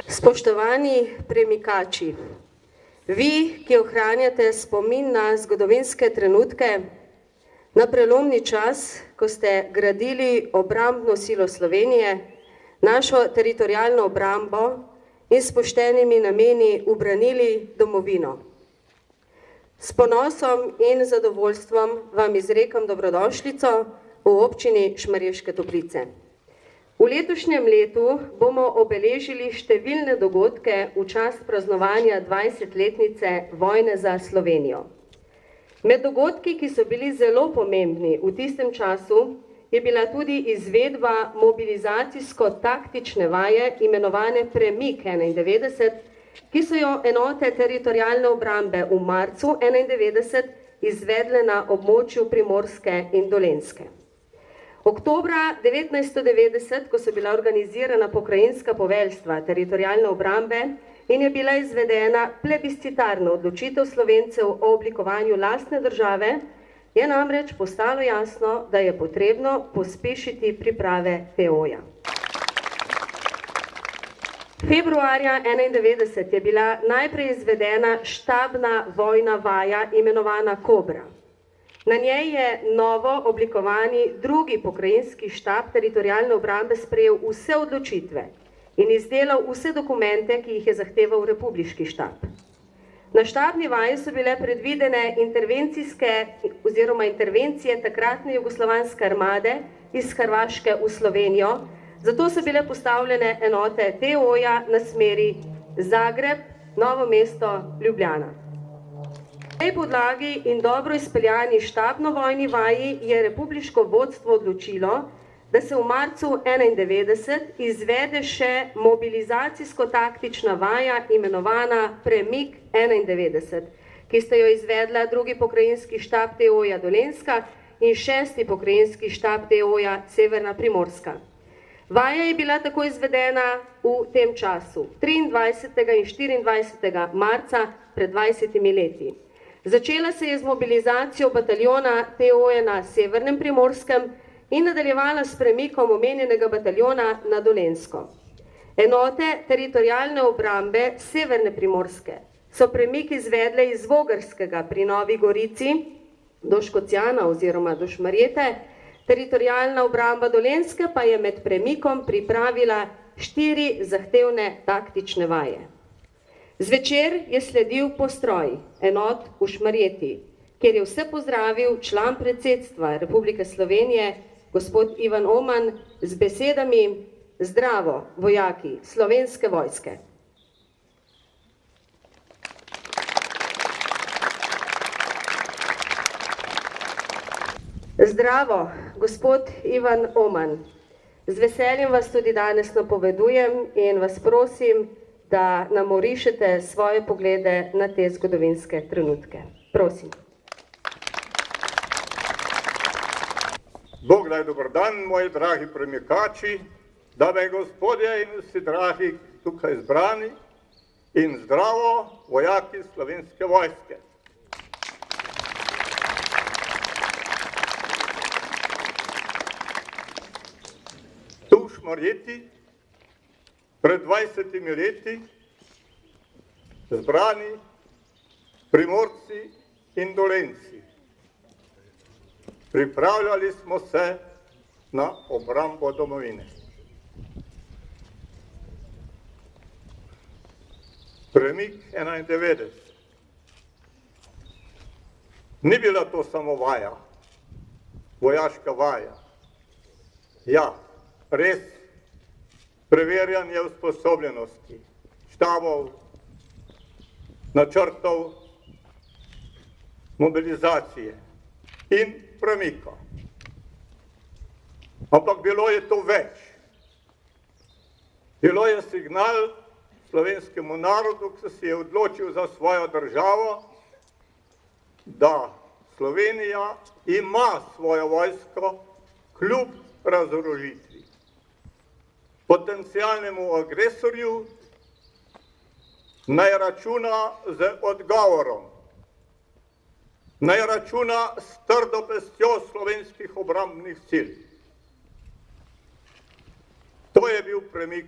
Spoštovani premikači, vi, ki ohranjate spomin na zgodovinske trenutke, na prelomni čas, ko ste gradili obrambno silo Slovenije, našo teritorialno obrambo in s poštenimi nameni ubranili domovino. S ponosom in zadovoljstvom vam izrekam dobrodošlico v občini Šmarješke Toplice. V letošnjem letu bomo obeležili številne dogodke v čast praznovanja 20-letnice vojne za Slovenijo. Med dogodki, ki so bili zelo pomembni v tistem času, je bila tudi izvedba mobilizacijsko-taktične vaje imenovane Premik 91, ki so jo enote teritorialne obrambe v marcu 91 izvedle na območju Primorske in Dolenjske. Oktobra 1990, ko so bila organizirana pokrajinska poveljstva teritorialne obrambe in je bila izvedena plebiscitarna odločitev Slovencev o oblikovanju lastne države, je namreč postalo jasno, da je potrebno pospešiti priprave PO-ja. Februarja 1991 je bila najprej izvedena štabna vojna vaja imenovana Kobra. Na njej je novo oblikovani drugi pokrajinski štab teritorialne obrambe sprejel vse odločitve in izdelal vse dokumente, ki jih je zahteval republiški štab. Na štabni vaji so bile predvidene intervencije takratne jugoslovanske armade iz Hrvaške v Slovenijo, zato so bile postavljene enote TO-ja na smeri Zagreb, Novo mesto, Ljubljana. Na tej podlagi in dobro izpeljani štabno-vojni vaji je republiško vodstvo odločilo, da se v marcu 1991 izvede še mobilizacijsko-taktična vaja imenovana Premik 91, ki sta jo izvedla drugi pokrajinski štab TO-ja Dolenjska in šesti pokrajinski štab TO-ja Severna Primorska. Vaja je bila tako izvedena v tem času, 23. in 24. marca pred 20 leti. Začela se je z mobilizacijo bataljona TO-ja na Severnem Primorskem in nadaljevala s premikom omenjenega bataljona na Dolenjsko. Enote teritorialne obrambe Severne Primorske so premik izvedle iz Vogrskega pri Novi Gorici do Škocjana oziroma do Šmarjete, teritorialna obramba Dolenjske pa je med premikom pripravila 4 zahtevne taktične vaje. Zvečer je sledil postroj enot v Šmarjeti, kjer je vse pozdravil član predsedstva Republike Slovenije, gospod Ivan Oman, z besedami: "Zdravo, vojaki Slovenske vojske." Zdravo, gospod Ivan Oman. Z veseljem vas tudi danes napovedujem in vas prosim, da nam orišete svoje poglede na te zgodovinske trenutke. Prosim. Bog daj dober dan, moji dragi premikači, dame in gospodje in vsi dragi tukaj zbrani, in zdravo, vojaki Slovenske vojske. Tu v Šmarjeti, pred 20 leti, zbrani Primorci in Dolenjci. Pripravljali smo se na obrambo domovine. Premik 91. Ni bila to samo vaja, vojaška vaja. Ja, res preverjanje usposobljenosti, štabov, načrtov, mobilizacije in premika. Ampak bilo je to več. Bilo je signal slovenskemu narodu, ki se je odločil za svojo državo, da Slovenija ima svojo vojsko kljub razorožitvi. Potencialnemu agresorju naj računa z odgovorom, naj računa s trdo pestjo slovenskih obrambnih sil. To je bil premik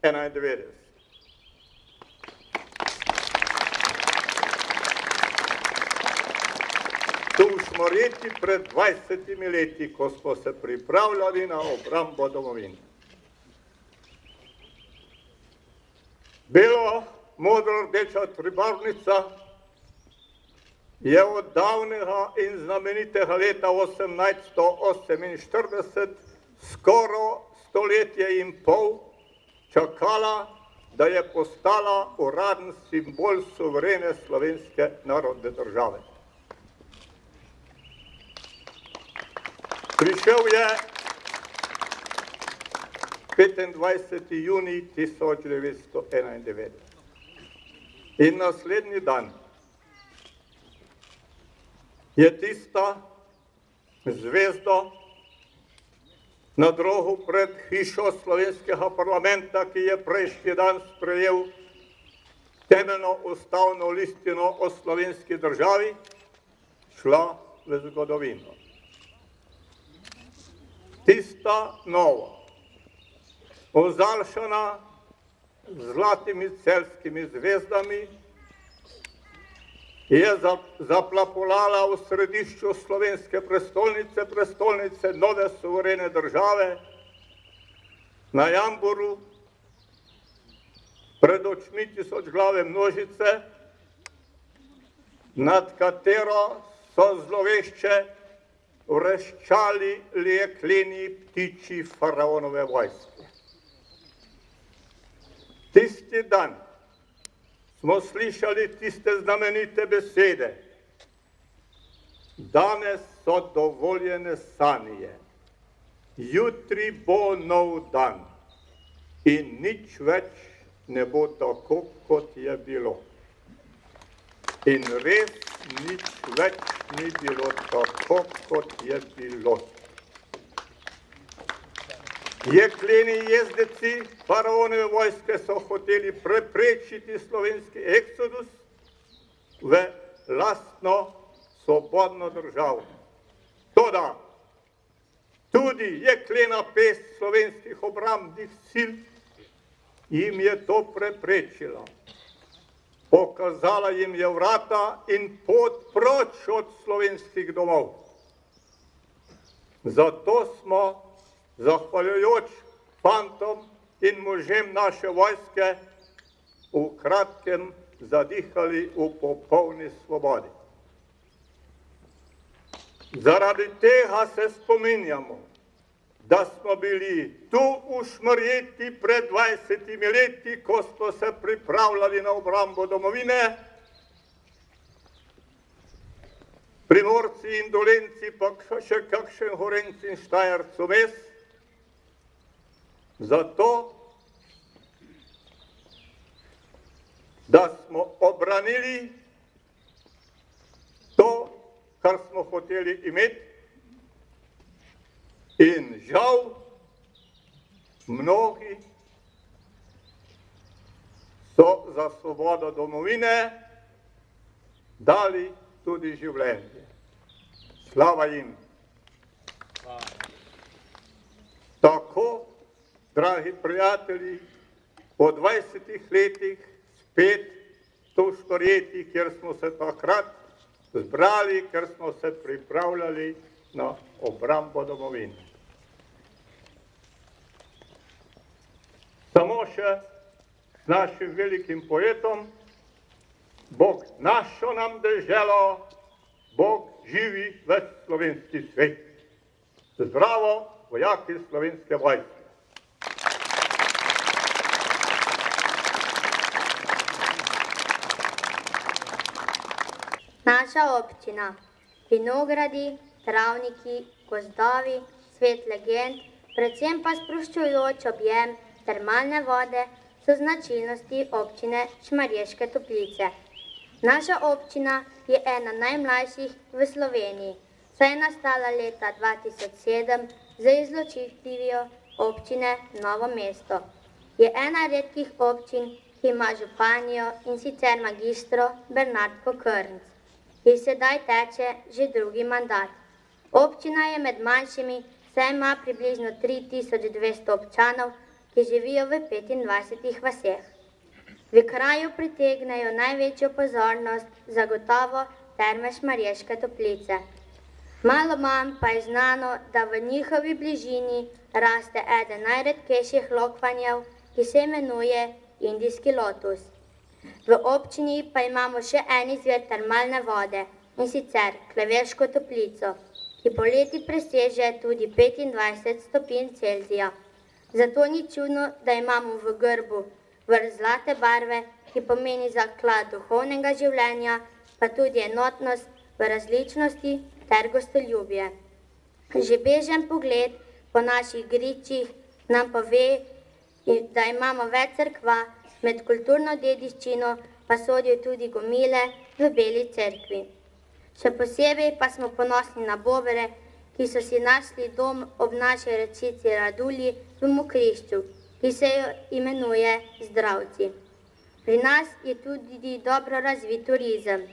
91. tu v Šmarjeti pred 20 leti, ko smo se pripravljali na obrambo domovine. Belo, modro rdeča tribarvnica je od davnega in znamenitega leta 1848 skoro stoletje in pol čakala, da je postala uraden simbol suverene slovenske narodne države. Prišel je 25. junij 1991 in naslednji dan je tista zvezdo na drogu pred hišo slovenskega parlamenta, ki je prejšnji dan sprejel temeljno ustavno listino o slovenski državi, šla v zgodovino. Tista nova, ozaljšana z zlatimi celjskimi zvezdami, je zaplapolala v središču slovenske prestolnice, prestolnice nove suverene države, na Jamburu, pred očmi tisočglave množice, nad katero so zlovešče vreščali jekleni ptiči faraonove vojske. Tisti dan smo slišali tiste znamenite besede. Danes so dovoljene sanje, jutri bo nov dan in nič več ne bo tako, kot je bilo. In res nič več ni bilo tako, kot je bilo. Jekleni jezdeci faraonove vojske so hoteli preprečiti slovenski eksodus v lastno svobodno državo. Toda tudi jeklena pest slovenskih obrambnih sil jim je to preprečila. Pokazala jim je vrata in pot proč od slovenskih domov. Zato smo, zahvaljujoč fantom in možem naše vojske, v kratkem zadihali v popolni svobodi. Zaradi tega se spominjamo, da smo bili tu v Šmarjeti pred 20 leti, ko smo se pripravljali na obrambo domovine, Primorci in Dolenci, pa še kakšen Gorenjci in Štajerci vmes, zato, da smo obranili to, kar smo hoteli imeti, in žal mnogi so za svobodo domovine dali tudi življenje. Slava jim! Tako, dragi prijatelji, po 20 letih spet tu v Šmarjeti, kjer smo se takrat zbrali, ker smo se pripravljali na obrambo domovine. Samo še s našim velikim poetom: Bog našo nam deželo, Bog živi ves slovenski svet. Zdravo, vojaki Slovenske vojske. Naša občina, vinogradi, travniki, gozdovi, svet legend, predvsem pa sproščujoč objem termalne vode so značilnosti občine Šmarješke Toplice. Naša občina je ena najmlajših v Sloveniji, saj je nastala leta 2007 z izločitvijo občine Novo mesto. Je ena redkih občin, ki ima županijo, in sicer magistro Bernardko Krnc, ki sedaj teče že drugi mandat. Občina je med manjšimi, saj ima približno 3200 občanov, ki živijo v 25 vaseh. V kraju pritegnejo največjo pozornost zagotovo Terme Šmarješke Toplice. Malo manj pa je znano, da v njihovi bližini raste eden najredkejših lokvanjev, ki se imenuje indijski lotus. V občini pa imamo še en izvir termalne vode, in sicer Kleveško toplico, ki poleti preseže tudi 25 stopinj Celzija. Zato ni čudno, da imamo v grbu vrst zlate barve, ki pomeni zaklad duhovnega življenja, pa tudi enotnost v različnosti ter gostoljubje. Že bežen pogled po naših gričih nam pove, da imamo več cerkva, med kulturno dediščino pa sodijo tudi Gomile v Beli cerkvi. Še posebej pa smo ponosni na Bobere, ki so si našli dom ob naši rečici Radulji v Mokrišču, ki se jo imenuje Zdravci. Pri nas je tudi dobro razvit turizem.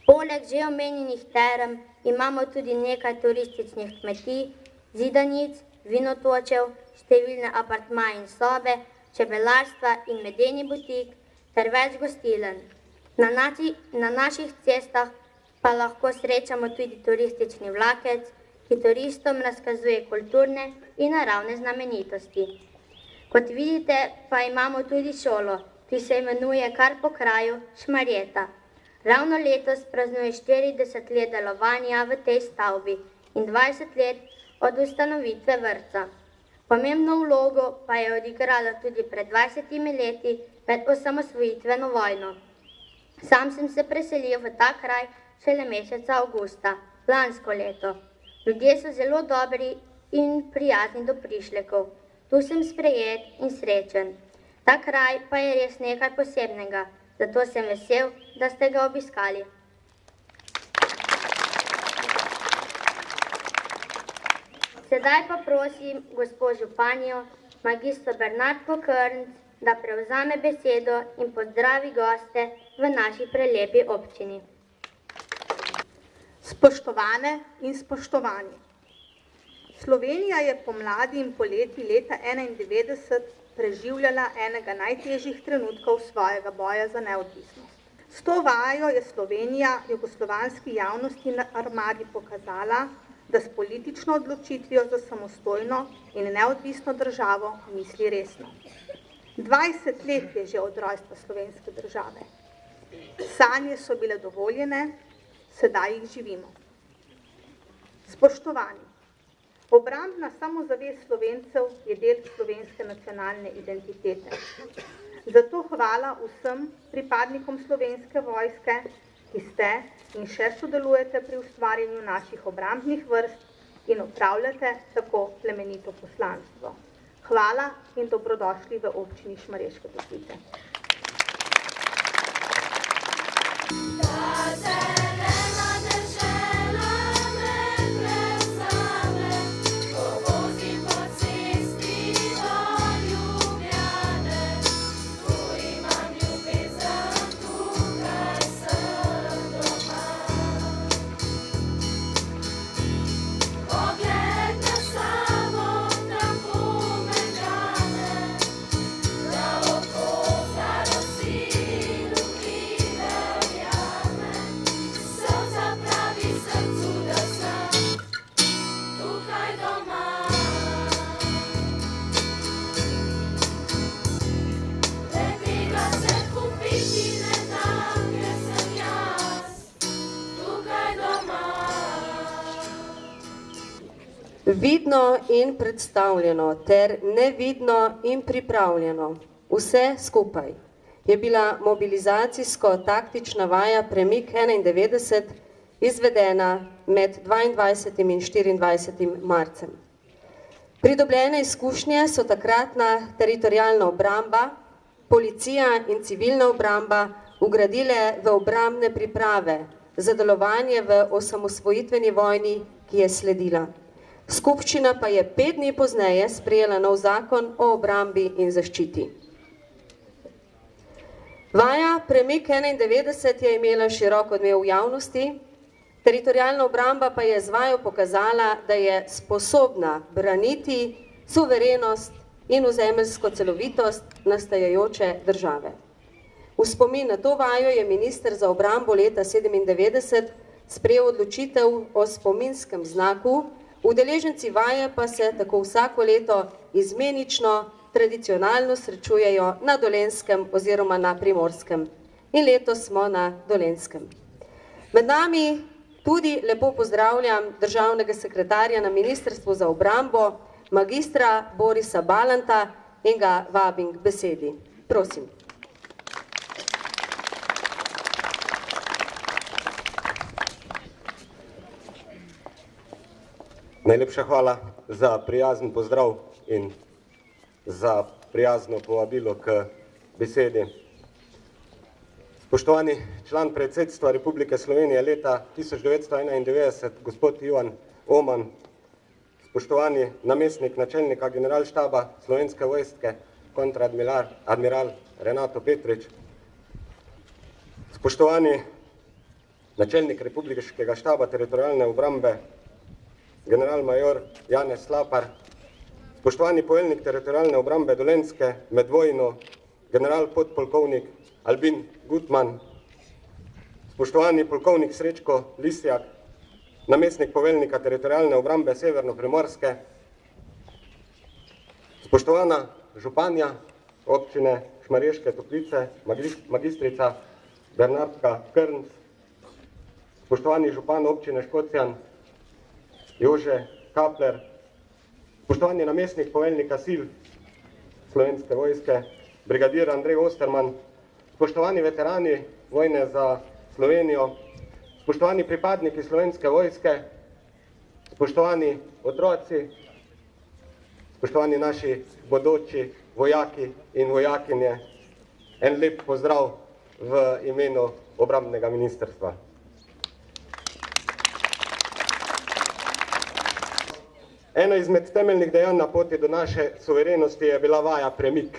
Poleg že omenjenih term imamo tudi nekaj turističnih kmetij, zidanic, vinotočev, številne apartmaje in sobe, čebelarstva in medeni butik ter več gostilen. Na naših cestah pa lahko srečamo tudi turistični vlakec, ki turistom razkazuje kulturne in naravne znamenitosti. Kot vidite, pa imamo tudi šolo, ki se imenuje kar po kraju Šmarjeta. Ravno letos praznuje 40 let delovanja v tej stavbi in 20 let od ustanovitve vrtca. Pomembno vlogo pa je odigrala tudi pred 20 leti med osamosvojitveno vojno. Sam sem se preselil v ta kraj šele meseca avgusta, lansko leto. Ljudje so zelo dobri in prijazni do prišlekov. Tu sem sprejet in srečen. Ta kraj pa je res nekaj posebnega, zato sem vesel, da ste ga obiskali. Sedaj pa prosim gospod županjo, magistro Bernard Pokrnc, da prevzame besedo in pozdravi goste v naši prelepi občini. Spoštovane in spoštovani, Slovenija je pomladi in poleti leta 1991 preživljala enega najtežjih trenutkov svojega boja za neodvisnost. S to vajo je Slovenija jugoslovanski javnosti na armadi pokazala, da s politično odločitvijo za samostojno in neodvisno državo misli resno. 20 let je že od rojstva slovenske države. Sanje so bile dovoljene, sedaj jih živimo. Spoštovani, obrambna samozavest Slovencev je del slovenske nacionalne identitete. Zato hvala vsem pripadnikom Slovenske vojske, ki ste in še sodelujete pri ustvarjanju naših obrambnih vrst in opravljate tako plemenito poslanstvo. Hvala in dobrodošli v občini Šmarješke Toplice. Vidno in predstavljeno ter nevidno in pripravljeno, vse skupaj, je bila mobilizacijsko-taktična vaja Premik 91 izvedena med 22. in 24. marcem. Pridobljene izkušnje so takratna teritorialna obramba, policija in civilna obramba ugradile v obrambne priprave za delovanje v osamosvojitveni vojni, ki je sledila. Skupščina pa je 5 dni pozneje sprejela nov zakon o obrambi in zaščiti. Vaja Premik 91 je imela širok odmev v javnosti, teritorialna obramba pa je z vajo pokazala, da je sposobna braniti suverenost in ozemeljsko celovitost nastajajoče države. V spomin na to vajo je minister za obrambo leta 1997 sprejel odločitev o spominskem znaku, udeleženci vaje pa se tako vsako leto izmenično, tradicionalno srečujejo na Dolenjskem oziroma na Primorskem. In letos smo na Dolenjskem. Med nami tudi lepo pozdravljam državnega sekretarja na Ministrstvu za obrambo, magistra Borisa Balanta, in ga vabim k besedi. Prosim. Najlepša hvala za prijazen pozdrav in za prijazno povabilo k besedi. Spoštovani član predsedstva Republike Slovenije leta 1991, gospod Ivan Oman, spoštovani namestnik načelnika generalštaba Slovenske vojske, kontradmiral Renato Petrič, spoštovani načelnik Republiškega štaba teritorialne obrambe, general-major Janez Slapar, spoštovani poveljnik teritorialne obrambe Dolenjske med vojno, general-podpolkovnik Albin Gutman, spoštovani polkovnik Srečko Lisjak, namestnik poveljnika teritorialne obrambe Severno-Primorske, spoštovana županja občine Šmarješke Toplice, magistrica Bernardka Krnc, spoštovani župan občine Škocjan Jože Kapler, spoštovani namestnik poveljnika sil Slovenske vojske, brigadir Andrej Osterman, spoštovani veterani vojne za Slovenijo, spoštovani pripadniki Slovenske vojske, spoštovani otroci, spoštovani naši bodoči vojaki in vojakinje, en lep pozdrav v imenu obrambnega ministrstva. Eno izmed temeljnih dejanj na poti do naše suverenosti je bila vaja Premik,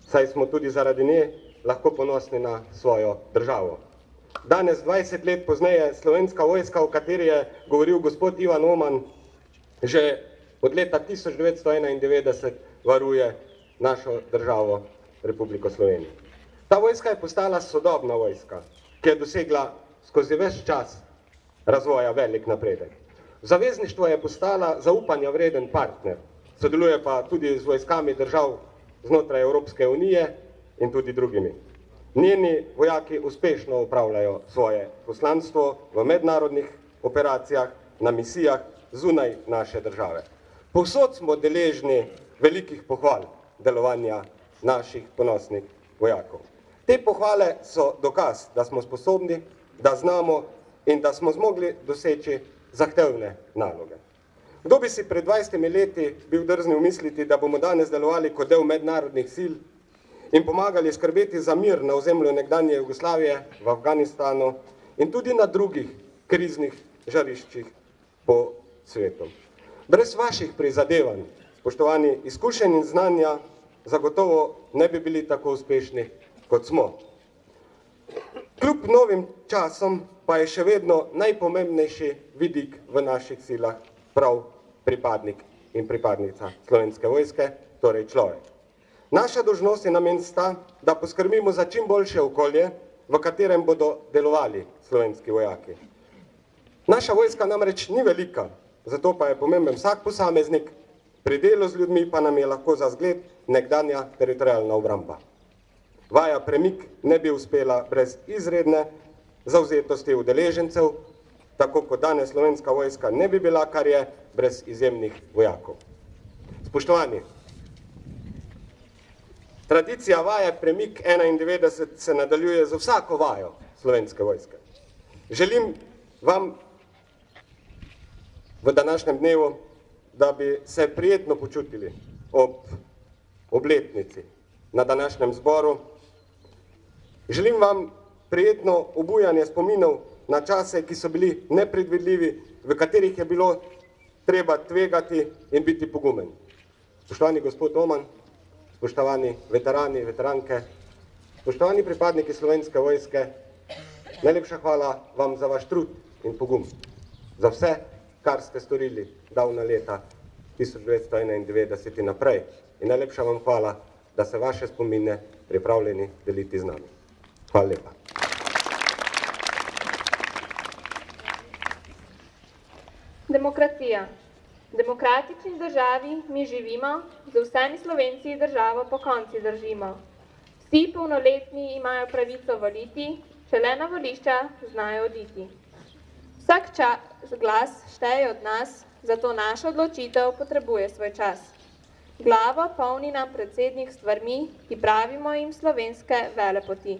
saj smo tudi zaradi nje lahko ponosni na svojo državo. Danes, 20 let pozneje, Slovenska vojska, o kateri je govoril gospod Ivan Oman, že od leta 1991 varuje našo državo Republiko Slovenijo. Ta vojska je postala sodobna vojska, ki je dosegla skozi ves čas razvoja velik napredek. Zavezništvo je postala zaupanja vreden partner, sodeluje pa tudi z vojskami držav znotraj Evropske unije in tudi drugimi. Njeni vojaki uspešno upravljajo svoje poslanstvo v mednarodnih operacijah, na misijah zunaj naše države. Povsod smo deležni velikih pohval delovanja naših ponosnih vojakov. Te pohvale so dokaz, da smo sposobni, da znamo in da smo zmogli doseči zahtevne naloge. Kdo bi si pred 20 leti bil drznil misliti, da bomo danes delovali kot del mednarodnih sil in pomagali skrbeti za mir na ozemlju nekdanje Jugoslavije, v Afganistanu in tudi na drugih kriznih žariščih po svetu. Brez vaših prizadevanj, spoštovani, izkušenj in znanja, zagotovo ne bi bili tako uspešni, kot smo. Kljub novim časom pa je še vedno najpomembnejši vidik v naših silah prav pripadnik in pripadnica Slovenske vojske, torej človek. Naša dolžnost in namen sta, da poskrbimo za čim boljše okolje, v katerem bodo delovali slovenski vojaki. Naša vojska namreč ni velika, zato pa je pomemben vsak posameznik, pri delu z ljudmi pa nam je lahko za zgled nekdanja teritorialna obramba. Vaja Premik ne bi uspela brez izredne zavzetosti udeležencev, tako kot danes Slovenska vojska ne bi bila, kar je, brez izjemnih vojakov. Spoštovani, tradicija vaje Premik 91 se nadaljuje z vsako vajo Slovenske vojske. Želim vam v današnjem dnevu, da bi se prijetno počutili ob obletnici na današnjem zboru. Želim vam prijetno obujanje spominov na čase, ki so bili nepredvidljivi, v katerih je bilo treba tvegati in biti pogumen. Spoštovani gospod Oman, spoštovani veterani, veteranke, spoštovani pripadniki Slovenske vojske, najlepša hvala vam za vaš trud in pogum, za vse, kar ste storili davna leta 1991 naprej. In najlepša vam hvala, da se vaše spomine pripravljeni deliti z nami. Hvala lepa. Demokracija. V demokratični državi mi živimo, z vsemi Slovenci državo po konci držimo. Vsi polnoletni imajo pravico voliti, šele na volišča znajo oditi. Vsak glas šteje od nas, zato naša odločitev potrebuje svoj čas. Glavo polni nam predsednik stvarmi, ki pravimo jim slovenske velepoti.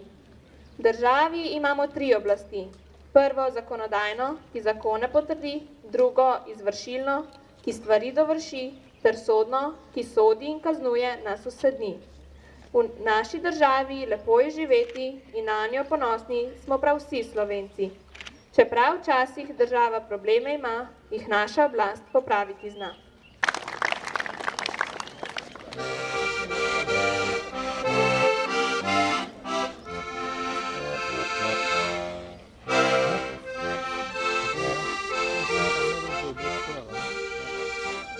V državi imamo 3 oblasti. Prvo zakonodajno, ki zakone potrdi, drugo izvršilno, ki stvari dovrši, ter sodno, ki sodi in kaznuje nas vse dni. V naši državi lepo je živeti in nanjo ponosni smo prav vsi Slovenci. Čeprav včasih država probleme ima, jih naša oblast popraviti zna.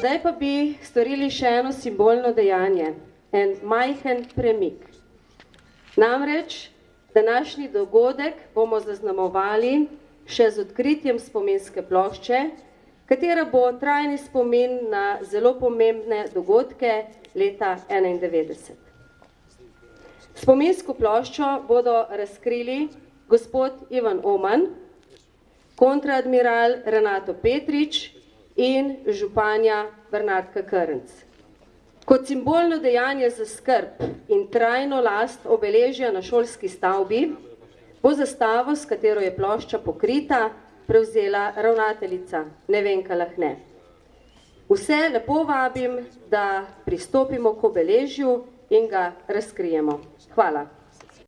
Zdaj pa bi storili še eno simbolno dejanje, en majhen premik. Namreč, današnji dogodek bomo zaznamovali še z odkritjem spominske plošče, katera bo trajni spomin na zelo pomembne dogodke leta 1991. Spominsko ploščo bodo razkrili gospod Ivan Oman, kontraadmiral Renato Petrič in županja Bernardka Krnc. Kot simbolno dejanje za skrb in trajno last obeležja na šolski stavbi, bo zastavo, s katero je plošča pokrita, prevzela ravnateljica Nevenka Lahne. Vse lepo vabim, da pristopimo k obeležju in ga razkrijemo. Hvala.